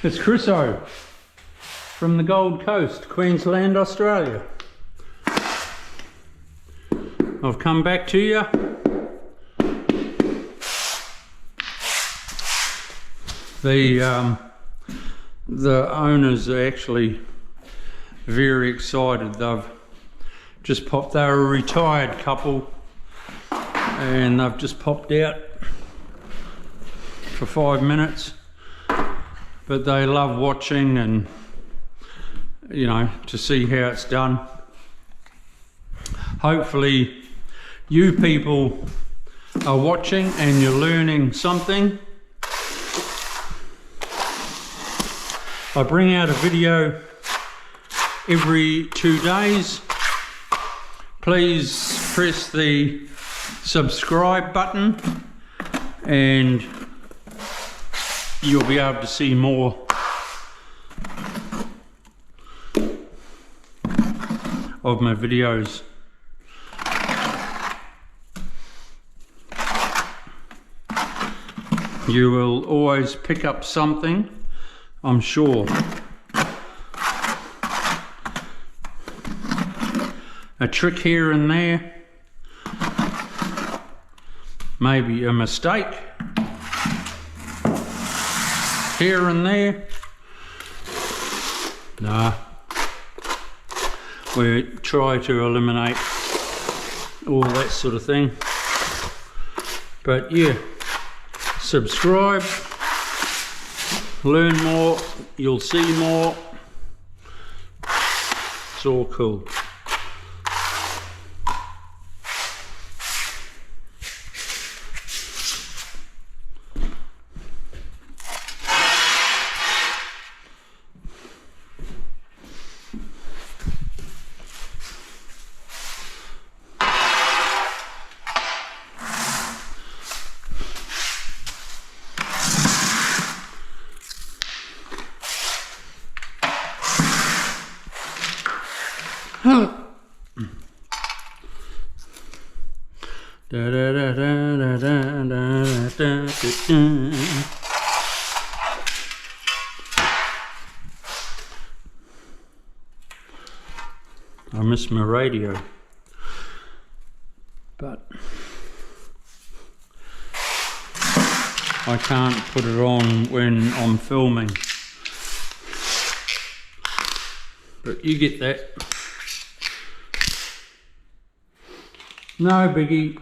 It's Chris O from the Gold Coast, Queensland, Australia. I've come back to you. The owners are actually very excited. They're a retired couple and they've just popped out for 5 minutes. But they love watching and, you know, to see how it's done. Hopefully you people are watching and you're learning something. I bring out a video every 2 days. Please press the subscribe button and you'll be able to see more of my videos. You will always pick up something, I'm sure. A trick here and there, maybe a mistake here and there. Nah, we try to eliminate all that sort of thing. But yeah, subscribe, learn more, you'll see more. It's all cool. Da, da, da, da, da, da, da, da. I miss my radio, but I can't put it on when I'm filming. But you get that. No biggie.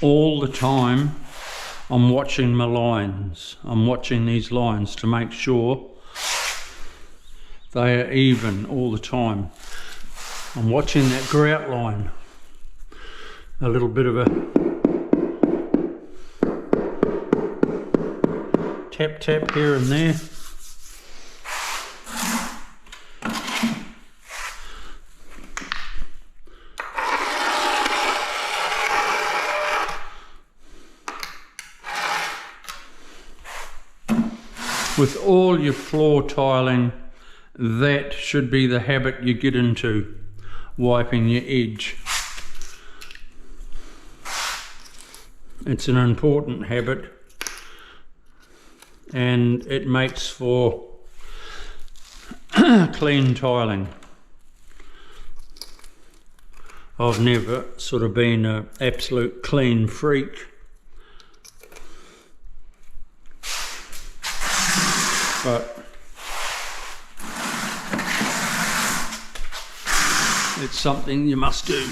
All the time I'm watching my lines. I'm watching these lines to make sure they are even all the time. I'm watching that grout line. A little bit of a tap tap here and there. With all your floor tiling, that should be the habit you get into, wiping your edge. It's an important habit and it makes for clean tiling. I've never sort of been an absolute clean freak, but it's something you must do.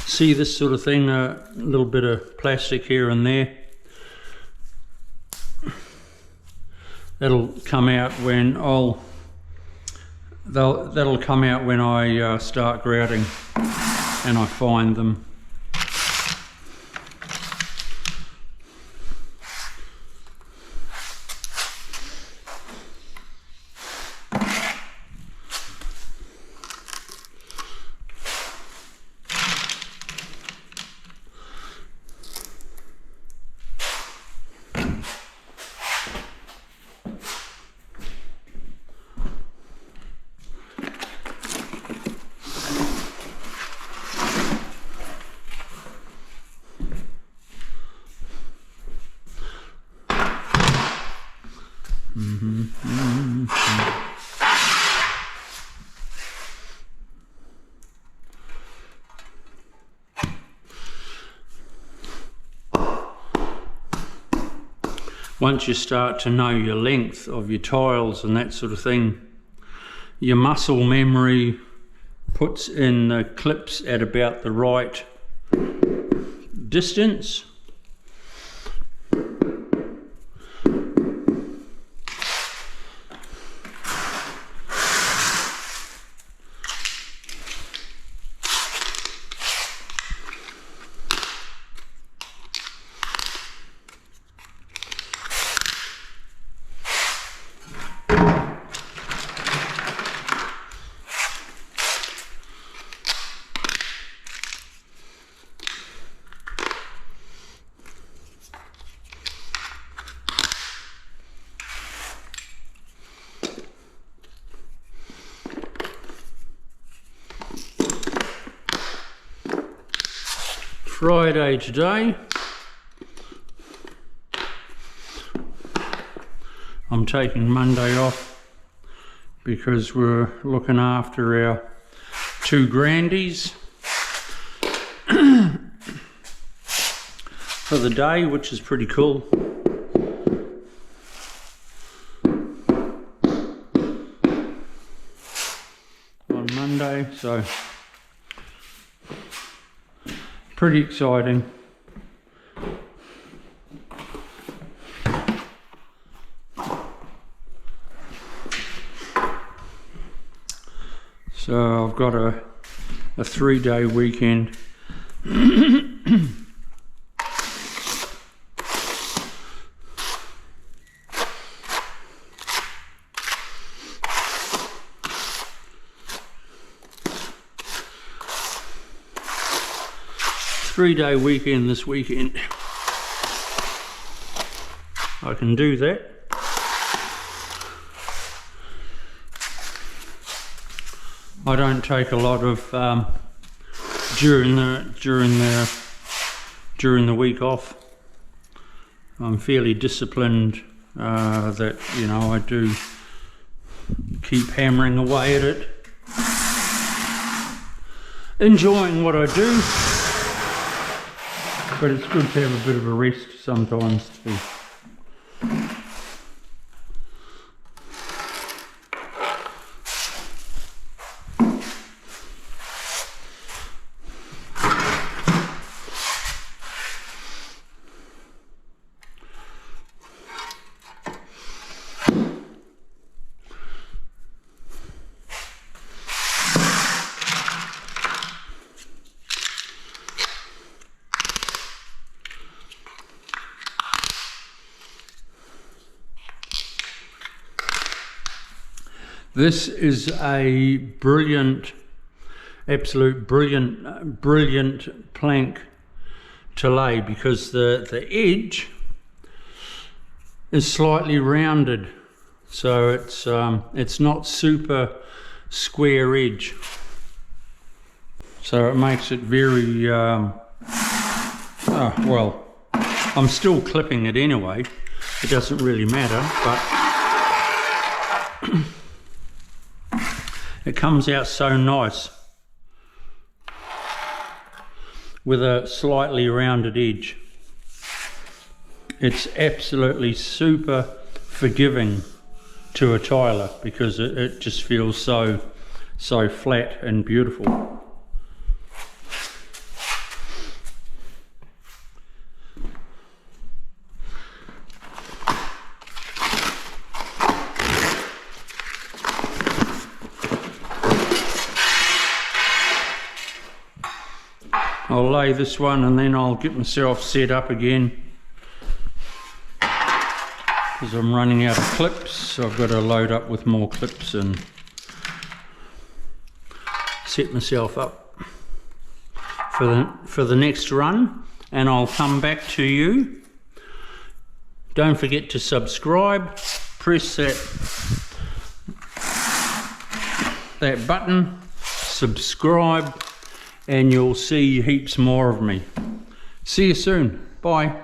See this sort of thing, a little bit of plastic here and there. That'll come out when that'll come out when I start grouting and I find them. Once you start to know your length of your tiles and that sort of thing, your muscle memory puts in the clips at about the right distance. Friday today. I'm taking Monday off because we're looking after our two grandies for the day, which is pretty cool. On Monday, so pretty exciting. So I've got a 3-day weekend. Three-day weekend this weekend. I can do that. I don't take a lot of during the week off. I'm fairly disciplined that, you know, I do keep hammering away at it, enjoying what I do. But it's good to have a bit of a rest sometimes too. This is a brilliant, absolute brilliant plank to lay, because the edge is slightly rounded, so it's not super square edge, so it makes it very well, I'm still clipping it anyway, it doesn't really matter, but it comes out so nice with a slightly rounded edge. It's absolutely super forgiving to a tiler because it just feels so flat and beautiful. I'll lay this one and then I'll get myself set up again because I'm running out of clips, so I've got to load up with more clips and set myself up for the next run, and I'll come back to you. Don't forget to subscribe, press that button, subscribe, and you'll see heaps more of me. See you soon. Bye.